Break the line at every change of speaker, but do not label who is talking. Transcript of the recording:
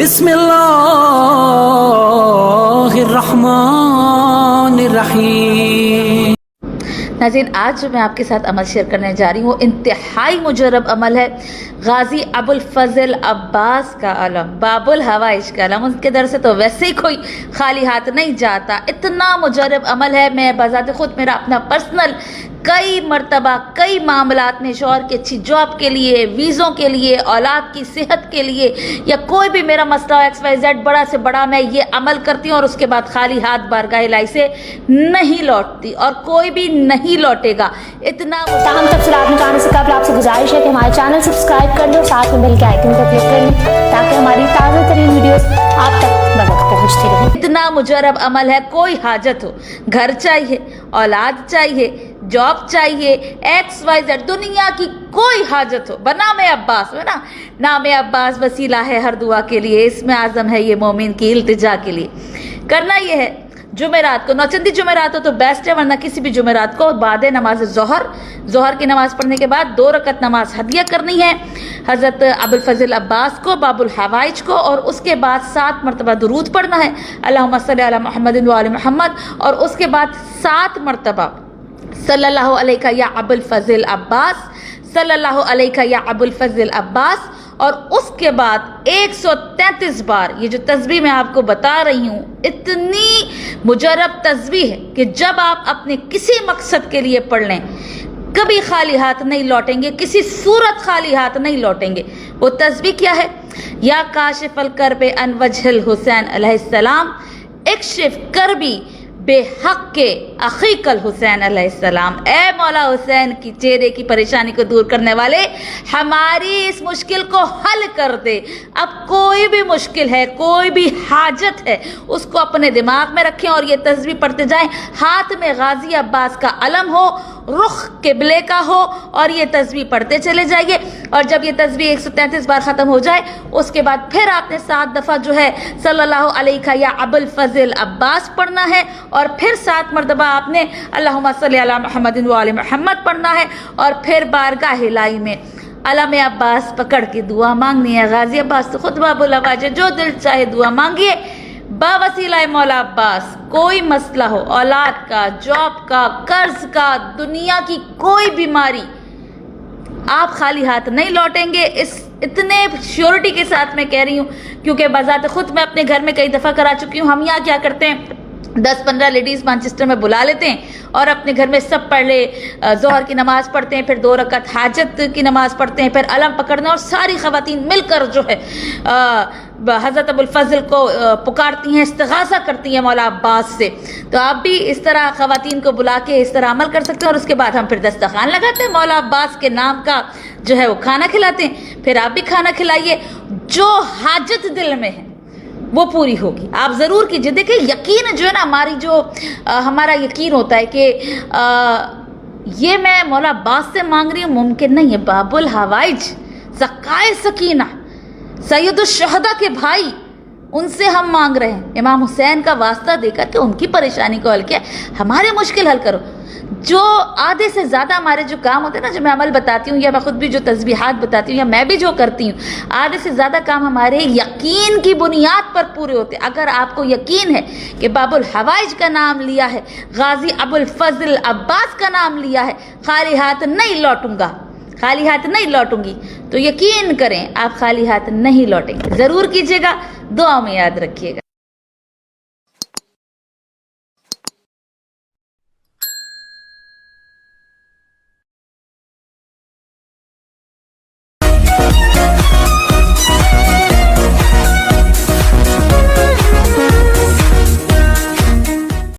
बिस्मिल्लाहिर्रहमानिर्रहीम।
नाज़रीन, आज जो मैं आपके साथ अमल शेयर करने जा रही हूँ इंतहाई मुजरब अमल है। गाजी अबुल फजल अब्बास का अलम, बाबुल हवाइज का अलम, उनके दर से तो वैसे ही कोई खाली हाथ नहीं जाता। इतना मुजरब अमल है। मैं बजाते खुद मेरा अपना पर्सनल कई मरतबा कई मामलात में शौहर की अच्छी जॉब के लिए, वीज़ों के लिए, औलाद की सेहत के लिए या कोई भी मेरा मसला XYZ बड़ा से बड़ा, मैं ये अमल करती हूँ और उसके बाद खाली हाथ बारगाह इलाही से नहीं लौटती और कोई भी नहीं लौटेगा। इतना
हम तफसीलात में जाने से कबल आपसे गुजारिश है कि हमारे चैनल सब्सक्राइब कर लें और साथ में बेल के आइकन को क्लिक कर लें ताकि हमारी ताज़ा तरीन वीडियोस आप तक बवक्त पहुँचती रहें।
इतना मुजरब अमल है। कोई हाजत हो, घर चाहिए, औलाद चाहिए, जॉब चाहिए, XYZ, दुनिया की कोई हाजत हो, नाम अब्बास है ना, नाम अब्बास वसीला है हर दुआ के लिए, इसमें आज़म है ये मोमिन की इल्तिजा के लिए। करना ये है, जुमेरात को, नौचंदी जुमेरात हो तो बेस्ट है, वरना किसी भी जुमेरात को बाद नमाज जोहर की नमाज पढ़ने के बाद 2 रकत नमाज हदिया करनी है हज़रत अबुल फजल अब्बास को, बाबुल हवाइज को, और उसके बाद 7 मरतबा दुरूद पढ़ना है, अल्लाहुम्मा सल्ली अला मुहम्मदिन व आलि मुहम्मद, और उसके बाद 7 मरतबा सल्लल्लाहु अलैका या अबुल फजल अब्बास, सल्लल्लाहु अलैका या अबुल फजल अब्बास, और उसके बाद 133 बार ये जो तस्बीह मैं आपको बता रही हूँ, इतनी मुजरब तस्बीह है कि जब आप अपने किसी मकसद के लिए पढ़ लें कभी खाली हाथ नहीं लौटेंगे, किसी सूरत खाली हाथ नहीं लौटेंगे। वो तस्बीह क्या है? या काशिफल करबे अन वजहल हुसैन अलैहिस्सलाम, इक्शिफ करबी बेहक के अखीकल हुसैन अलैहिस्सलाम। ए मौला हुसैन की चेहरे की परेशानी को दूर करने वाले, हमारी इस मुश्किल को हल कर दे। अब कोई भी मुश्किल है, कोई भी हाजत है, उसको अपने दिमाग में रखें और ये तस्बीह पढ़ते जाएं। हाथ में गाजी अब्बास का अलम हो, रुख किबले का हो, और ये तस्बीह पढ़ते चले जाइए। और जब ये तस्बीह 133 बार ख़त्म हो जाए, उसके बाद फिर आपने 7 दफ़ा जो है सल्लल्लाहु अलैका या अबुल फजल अब्बास पढ़ना है, और फिर 7 मरतबा आपने अल्लाहुम्मा सल्ली अला मुहम्मदिन व आलि मुहम्मद पढ़ना है, और फिर बारगाह इलाही में अलम अब्बास पकड़ के दुआ मांगनी है। गाजी अब्बास तो खुद बाबुल हवाइज, जो दिल चाहे दुआ मांगिए बावसीला मौला अब्बास। कोई मसला हो, औलाद का, जॉब का, कर्ज का, दुनिया की कोई बीमारी, आप खाली हाथ नहीं लौटेंगे। इस इतने श्योरिटी के साथ मैं कह रही हूँ क्योंकि बजाते खुद मैं अपने घर में कई दफ़ा करा चुकी हूँ। हम यहाँ क्या करते हैं, 10-15 लेडीज़ मैनचेस्टर में बुला लेते हैं और अपने घर में सब पढ़ ले, जोहर की नमाज़ पढ़ते हैं, फिर 2 रकत हाजत की नमाज़ पढ़ते हैं, फिर अलम पकड़ना, और सारी ख़वातीन मिलकर जो है हज़रत अबुल फजल को पुकारती हैं, इस्तिग़ासा करती हैं मौला अब्बास से। तो आप भी इस तरह ख़वातीन को बुला के इस तरह अमल कर सकते हैं। और उसके बाद हम फिर दस्तरखान लगाते हैं, मौला अब्बास के नाम का जो है वो खाना खिलाते हैं। फिर आप भी खाना खिलाइए, जो हाजत दिल में है वो पूरी होगी। आप ज़रूर कीजिए। देखिए, यकीन जो है ना, हमारी जो हमारा यकीन होता है कि ये मैं मौला अब्बास से मांग रही हूँ, मुमकिन नहीं है। बाबुल हवाइज, ज़काए सकीना, सैयदुश्शहदा के भाई, उनसे हम मांग रहे हैं। इमाम हुसैन का वास्ता देकर के उनकी परेशानी को हल किया, हमारे मुश्किल हल करो। जो आधे से ज़्यादा हमारे जो काम होते हैं ना, जो मैं अमल बताती हूँ या मैं खुद भी जो तस्बीहात बताती हूँ या मैं भी जो करती हूँ, आधे से ज़्यादा काम हमारे यकीन की बुनियाद पर पूरे होते हैं। अगर आपको यकीन है कि बाबुल हवाइज का नाम लिया है, गाजी अबुल फजल अब्बास का नाम लिया है, खाली हाथ नहीं लौटूंगा, खाली हाथ नहीं लौटूंगी, तो यकीन करें आप खाली हाथ नहीं लौटेंगे। ज़रूर कीजिएगा, दुआ में याद रखिएगा।